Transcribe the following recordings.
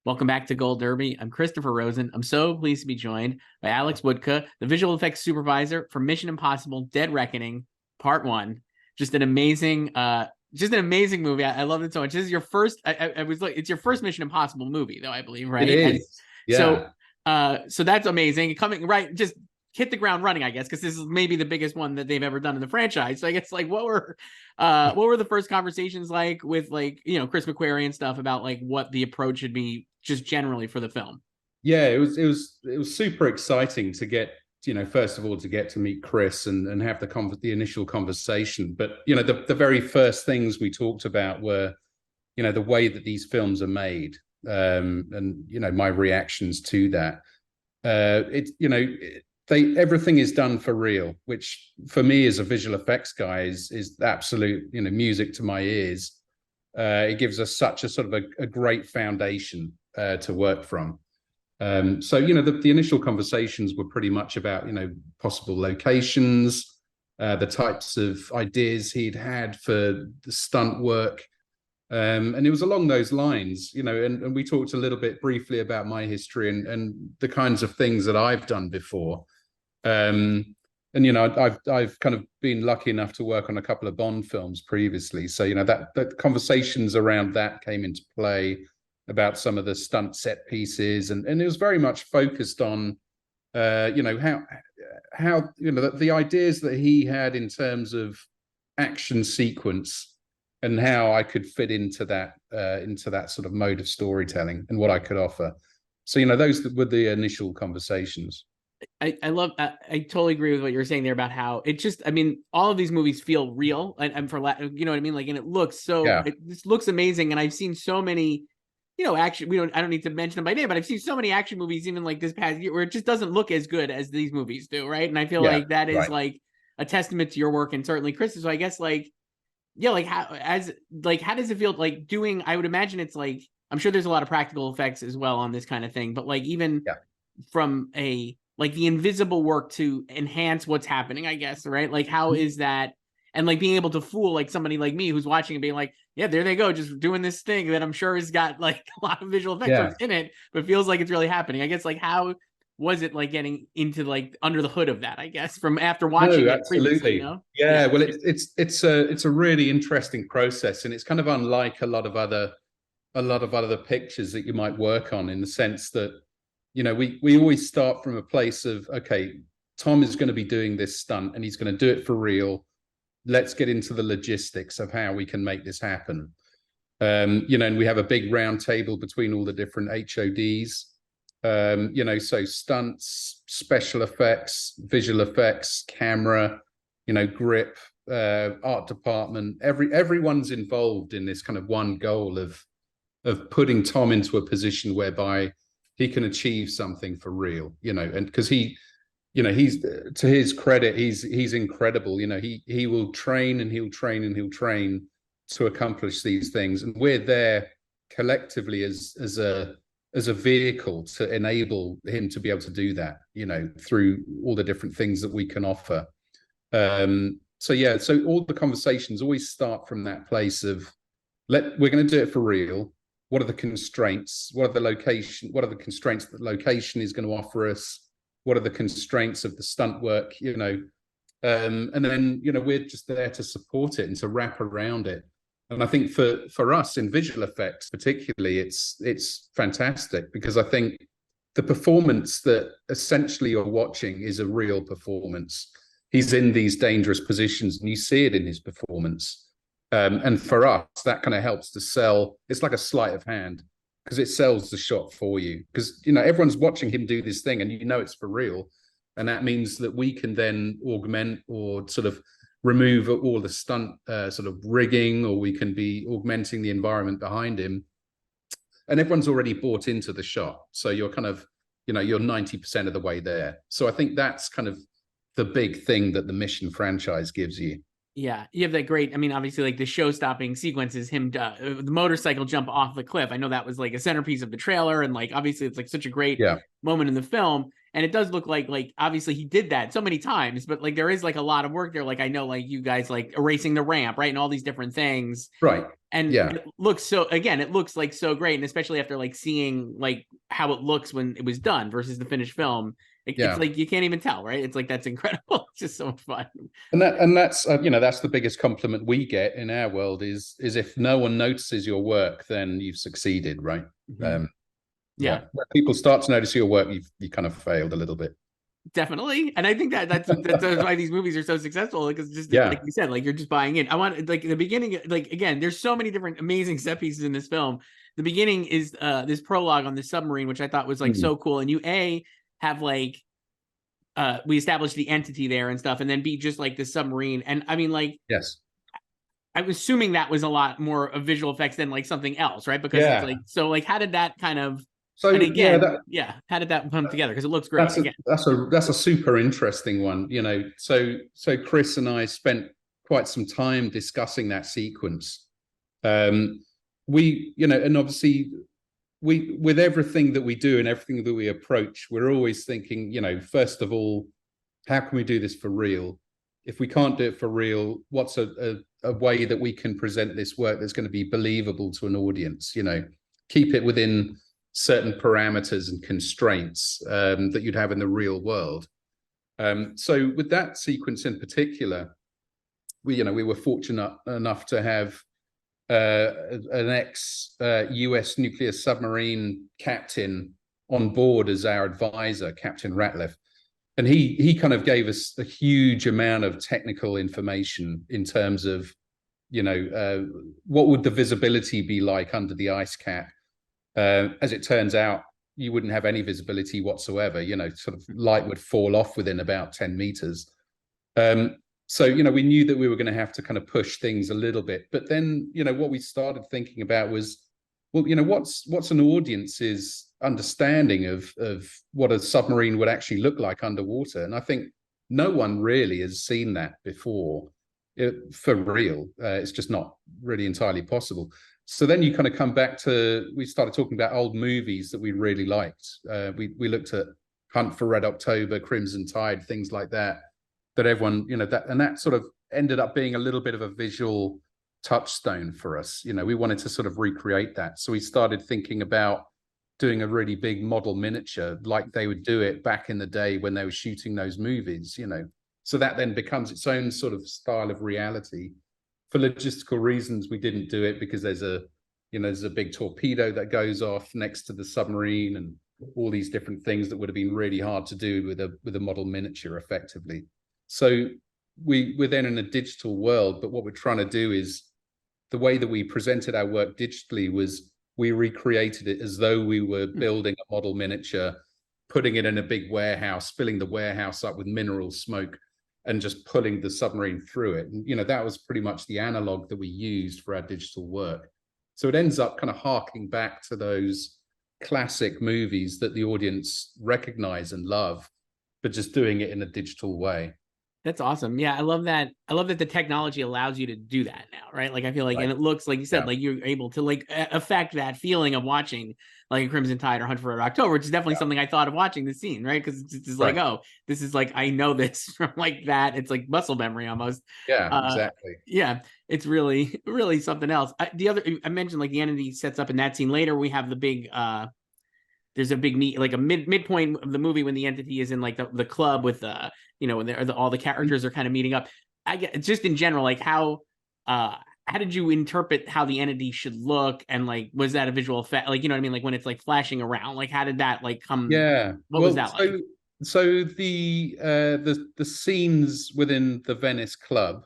Welcome back to Gold Derby. I'm Christopher Rosen. I'm so pleased to be joined by Alex Wuttke, the visual effects supervisor for Mission Impossible: Dead Reckoning Part 1. Just an amazing movie. I love it so much. This is your first. It's your first Mission Impossible movie, though, I believe, right? It is. Yeah. So that's amazing. Coming right, just hit the ground running, I guess, because this is maybe the biggest one that they've ever done in the franchise. So I guess what were the first conversations like with Chris McQuarrie and stuff about what the approach should be just generally for the film? Yeah, it was super exciting to get, first of all, to get to meet Chris and have the initial conversation. But, the very first things we talked about were, the way that these films are made, and, my reactions to that. Everything is done for real, which for me as a visual effects guy is absolute, music to my ears. It gives us such a sort of a great foundation to work from. So, the initial conversations were pretty much about, possible locations, the types of ideas he'd had for the stunt work. And it was along those lines, and we talked a little bit briefly about my history and the kinds of things that I've done before. And I've kind of been lucky enough to work on a couple of Bond films previously. So, that conversations around that came into play about some of the stunt set pieces. And it was very much focused on, how the ideas that he had in terms of action sequence and how I could fit into that sort of mode of storytelling and what I could offer. So, those were the initial conversations. I totally agree with what you're saying there about how it just, all of these movies feel real and for, you know what I mean? And it looks it just looks amazing. And I've seen so many, action, I don't need to mention them by name, but I've seen so many action movies, even this past year, where it just doesn't look as good as these movies do. Right. And I feel like that is a testament to your work and certainly Chris. So I guess how does it feel doing, I would imagine it's I'm sure there's a lot of practical effects as well on this kind of thing, but even from the invisible work to enhance what's happening, I guess, right? How is that? And being able to fool somebody like me who's watching and being yeah, there they go, just doing this thing that I'm sure has got a lot of visual effects in it, but feels like it's really happening. I guess how was it getting into under the hood of that, I guess, from after watching it previously, Yeah, well, it's a really interesting process, and it's kind of unlike a lot of other pictures that you might work on, in the sense that we always start from a place of, okay, Tom is going to be doing this stunt and he's going to do it for real. Let's get into the logistics of how we can make this happen. And we have a big round table between all the different HODs. So stunts, special effects, visual effects, camera, grip, art department, everyone's involved in this kind of one goal of putting Tom into a position whereby he can achieve something for real, and because he's, to his credit, he's incredible. He will train and he'll train and he'll train to accomplish these things. And we're there collectively as a vehicle to enable him to be able to do that, through all the different things that we can offer. So all the conversations always start from that place of, we're going to do it for real. What are the constraints? What are the constraints that the location is going to offer us? What are the constraints of the stunt work? And then we're just there to support it and to wrap around it. And I think for us in visual effects particularly, it's fantastic, because I think the performance that essentially you're watching is a real performance. He's in these dangerous positions and you see it in his performance. And for us, that kind of helps to sell. It's like a sleight of hand, because it sells the shot for you, because everyone's watching him do this thing and it's for real. And that means that we can then augment or sort of remove all the stunt sort of rigging, or we can be augmenting the environment behind him, and everyone's already bought into the shot. So you're kind of you're 90% of the way there. So I think that's kind of the big thing that the Mission franchise gives you. Yeah, you have that great, obviously the show-stopping sequences, him the motorcycle jump off the cliff. I know that was a centerpiece of the trailer, and obviously it's such a great moment in the film. And it does look like obviously he did that so many times, but like there is like a lot of work there. Like I know like you guys like erasing the ramp, right, and all these different things. Right. And Yeah. it looks so, again, it looks like so great, and especially after like seeing like how it looks when it was done versus the finished film, it's like you can't even tell, right? It's like that's incredible. It's just so much fun. And that's you know, that's the biggest compliment we get in our world is if no one notices your work, then you've succeeded, right? Mm-hmm. Yeah. When people start to notice your work, you kind of failed a little bit. Definitely. And I think that's why these movies are so successful, because just like you said, like you're just buying in. I want like the beginning, like again, there's so many different amazing set pieces in this film. The beginning is this prologue on the submarine, which I thought was like so cool. And you have like we established the entity there and stuff, and then B, just like the submarine. And I mean, like, yes, I'm assuming that was a lot more of visual effects than like something else, right? Because it's like, so like how did that kind of, so and again, how did that come together? Because it looks great. That's a super interesting one. You know, so Chris and I spent quite some time discussing that sequence. We, you know, and obviously we, with everything that we do and everything that we approach, we're always thinking, you know, first of all, how can we do this for real? If we can't do it for real, what's a way that we can present this work that's going to be believable to an audience? You know, keep it within certain parameters and constraints that you'd have in the real world. So with that sequence in particular, we were fortunate enough to have an ex-US nuclear submarine captain on board as our advisor, Captain Ratliff. And he kind of gave us a huge amount of technical information in terms of, you know, what would the visibility be like under the ice cap? As it turns out, you wouldn't have any visibility whatsoever. You know, sort of light would fall off within about 10 meters. So, you know, we knew that we were going to have to kind of push things a little bit. But then, you know, what we started thinking about was, well, you know, what's an audience's understanding of what a submarine would actually look like underwater? And I think no one really has seen that before for real. It's just not really entirely possible. So then you kind of come back to, we started talking about old movies that we really liked. We looked at Hunt for Red October, Crimson Tide, things like that everyone, you know, that sort of ended up being a little bit of a visual touchstone for us. You know, we wanted to sort of recreate that. So we started thinking about doing a really big model miniature like they would do it back in the day when they were shooting those movies, you know. So that then becomes its own sort of style of reality. For logistical reasons, we didn't do it because there's a big torpedo that goes off next to the submarine and all these different things that would have been really hard to do with a model miniature effectively. So we're then in a digital world, but what we're trying to do is, the way that we presented our work digitally was we recreated it as though we were building a model miniature, putting it in a big warehouse, filling the warehouse up with mineral smoke, and just pulling the submarine through it. And, you know, that was pretty much the analog that we used for our digital work. So it ends up kind of harking back to those classic movies that the audience recognize and love, but just doing it in a digital way. That's awesome. Yeah, I love that. I love that the technology allows you to do that now, right? Like I feel like, and it looks like you said, like you're able to like affect that feeling of watching like a Crimson Tide or Hunt for Red October, which is definitely something I thought of watching the scene, right? Because it's just like, oh, this is like, I know this from like that. It's like muscle memory almost. Yeah, exactly. Yeah, it's really, really something else. I mentioned like the entity sets up in that scene. Later, we have the big there's a big meet, like a midpoint of the movie when the entity is in like the club with you know, when all the characters are kind of meeting up. I get just in general, like how did you interpret how the entity should look, and like was that a visual effect? Like, you know what I mean? Like when it's like flashing around, like how did that like come? Yeah, what was that like? So the scenes within the Venice club,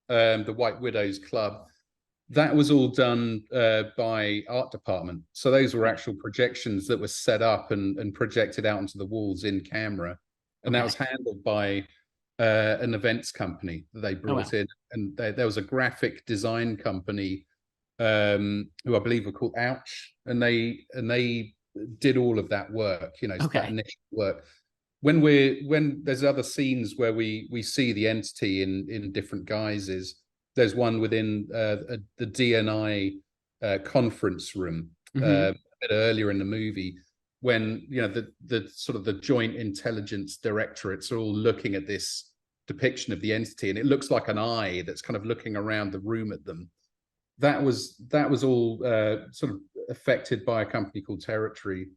the White Widows club, that was all done by art department. So those were actual projections that were set up and projected out onto the walls in camera. And that was handled by an events company that they brought in. And there was a graphic design company who I believe were called Ouch. And they did all of that work, you know, that initial work. When there's other scenes where we see the entity in different guises. There's one within the DNI conference room a bit earlier in the movie when the sort of the joint intelligence directorates are all looking at this depiction of the entity, and it looks like an eye that's kind of looking around the room at them. That was all sort of affected by a company called Territory,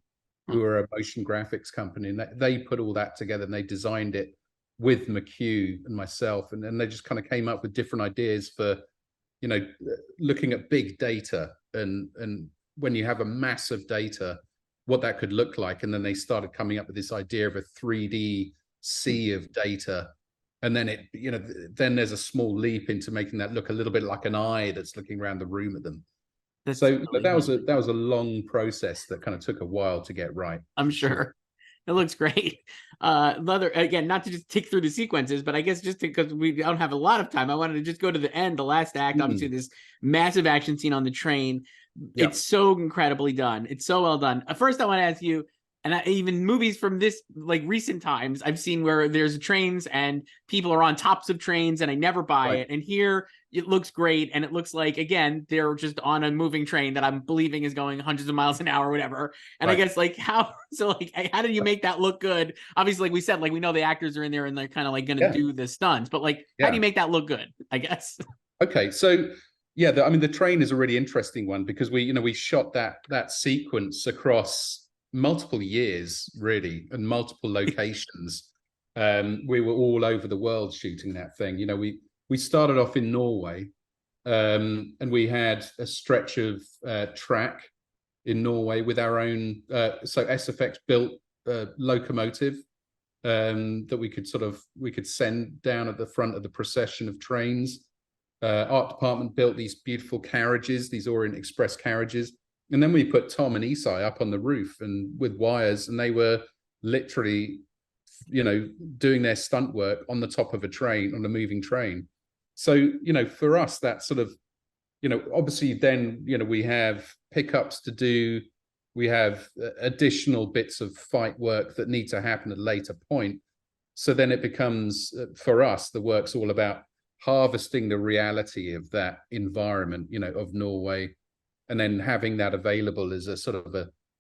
who are a motion graphics company, and they put all that together, and they designed it with McHugh and myself, and then they just kind of came up with different ideas for looking at big data, and when you have a massive data, what that could look like. And then they started coming up with this idea of a 3D sea of data, and then then there's a small leap into making that look a little bit like an eye that's looking around the room at them. That's so really that was a long process that kind of took a while to get right. I'm sure. It looks great. Again, not to just tick through the sequences, but I guess just because we don't have a lot of time, I wanted to just go to the end, the last act. Obviously, this massive action scene on the train. Yep. It's so incredibly done. It's so well done. First, I want to ask you, and even movies from this like recent times, I've seen where there's trains and people are on tops of trains, and I never buy it. And here it looks great, and it looks like, again, they're just on a moving train that I'm believing is going hundreds of miles an hour or whatever. And I guess how do you make that look good? Obviously, like we said, like we know the actors are in there and they're kind of like going to do the stunts, but how do you make that look good, I guess? Okay, so the train is a really interesting one, because we shot that sequence across multiple years, really, and multiple locations. We were all over the world shooting that thing. We started off in Norway, and we had a stretch of track in Norway with our own so SFX built locomotive that we could send down at the front of the procession of trains. Art department built these beautiful carriages, these Orient Express carriages, and then we put Tom and Isai up on the roof and with wires, and they were literally doing their stunt work on the top of a train, on a moving train. So for us, that sort of obviously then we have pickups to do, we have additional bits of fight work that need to happen at a later point. So then it becomes, for us, the work's all about harvesting the reality of that environment, of Norway, and then having that available as a sort of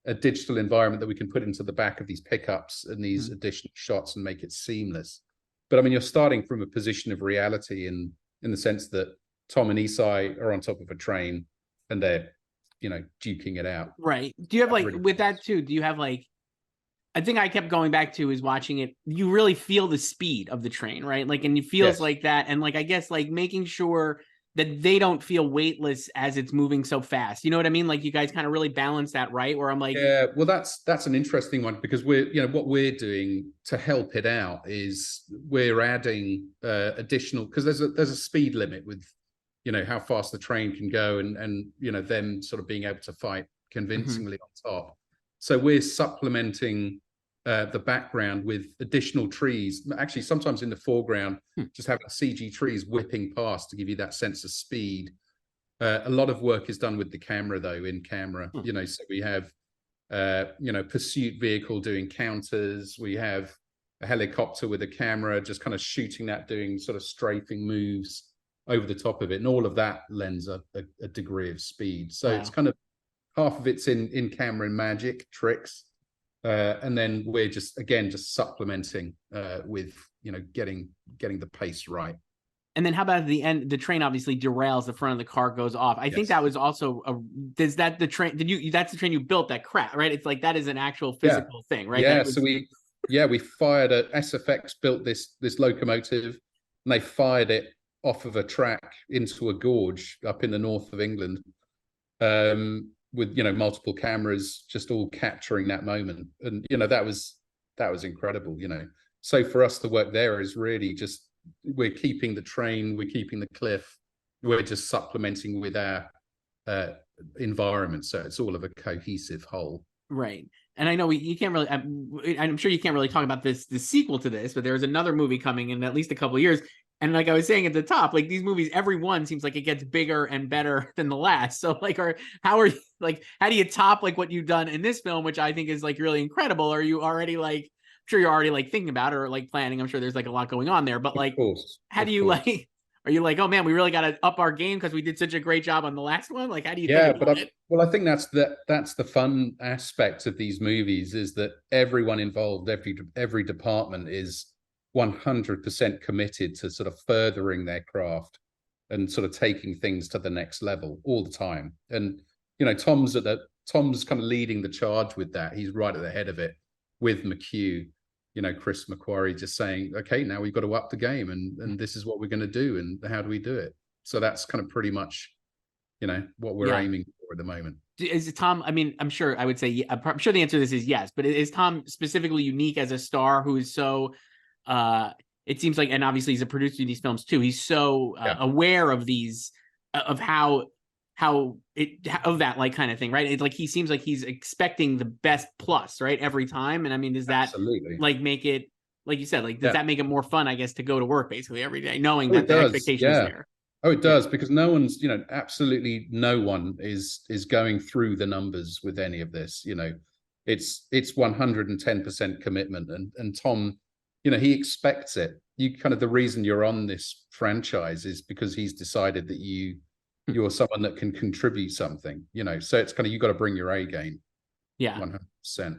a digital environment that we can put into the back of these pickups and these additional shots and make it seamless. But you're starting from a position of reality in the sense that Tom and Isai are on top of a train and they're, duking it out. Right. Do you have with that too, do you have I think I kept going back to is watching it, you really feel the speed of the train, right? And it feels like that. And I guess making sure that they don't feel weightless as it's moving so fast. You know what I mean? You guys kind of really balance that, right? Where I'm yeah, well, that's an interesting one, because what we're doing to help it out is we're adding additional, because there's a speed limit with, how fast the train can go, and them sort of being able to fight convincingly on top. So we're supplementing the background with additional trees. Actually, sometimes in the foreground, just having CG trees whipping past to give you that sense of speed. A lot of work is done with the camera, though, in camera. So we have, pursuit vehicle doing counters. We have a helicopter with a camera just kind of shooting that, doing sort of strafing moves over the top of it. And all of that lends a degree of speed. So it's kind of half of it's in camera and magic tricks. And then we're just supplementing with, getting the pace right. And then how about at the end, the train obviously derails, the front of the car goes off. I think that was also that's the train you built that crap, right? It's that is an actual physical thing, right? Yeah. So we fired SFX built this locomotive, and they fired it off of a track into a gorge up in the north of England. With multiple cameras just all capturing that moment, and that was incredible. So for us, the work there is really just, we're keeping the train, we're keeping the cliff, we're just supplementing with our environment, so it's all of a cohesive whole. Right. And I know you can't really, I'm sure you can't really talk about the sequel to this, but there's another movie coming in at least a couple of years. And like I was saying at the top, these movies, every one seems like it gets bigger and better than the last. So how do you top what you've done in this film, which I think is really incredible? Are you already I'm sure you're already thinking about it or planning? I'm sure there's a lot going on there, but how do you Are you like, oh man, we really got to up our game because we did such a great job on the last one? Like, how do you Yeah, think about it? well, I think that's the fun aspect of these movies, is that everyone involved, every department is 100% committed to sort of furthering their craft and sort of taking things to the next level all the time. And Tom's kind of leading the charge with that. He's right at the head of it with McHugh. Chris McQuarrie just saying, okay, now we've got to up the game, and this is what we're going to do, and how do we do it? So that's kind of pretty much what we're aiming for at the moment. Is Tom, I mean, I'm sure the answer to this is yes, but is Tom specifically unique as a star who is so, it seems like, and obviously he's a producer of these films too, he's so aware of these, of how of that like kind of thing, right? It's like he seems like he's expecting the best plus, right, every time. And I mean, does that like make it, like you said, like does that make it more fun, I guess, to go to work basically every day, knowing that the expectation is there? Oh, it does, because no one's, absolutely no one is going through the numbers with any of this. It's 110% commitment, and Tom, he expects it. The reason you're on this franchise is because he's decided that you're someone that can contribute something. So it's you got to bring your A game. Yeah, 100%.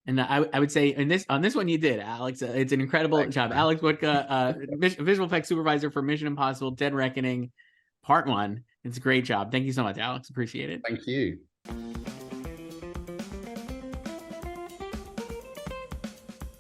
And I would say on this one you did, Alex. It's an incredible job. Alex Wuttke, visual effects supervisor for Mission Impossible: Dead Reckoning Part 1. It's a great job. Thank you so much, Alex. Appreciate it. Thank you.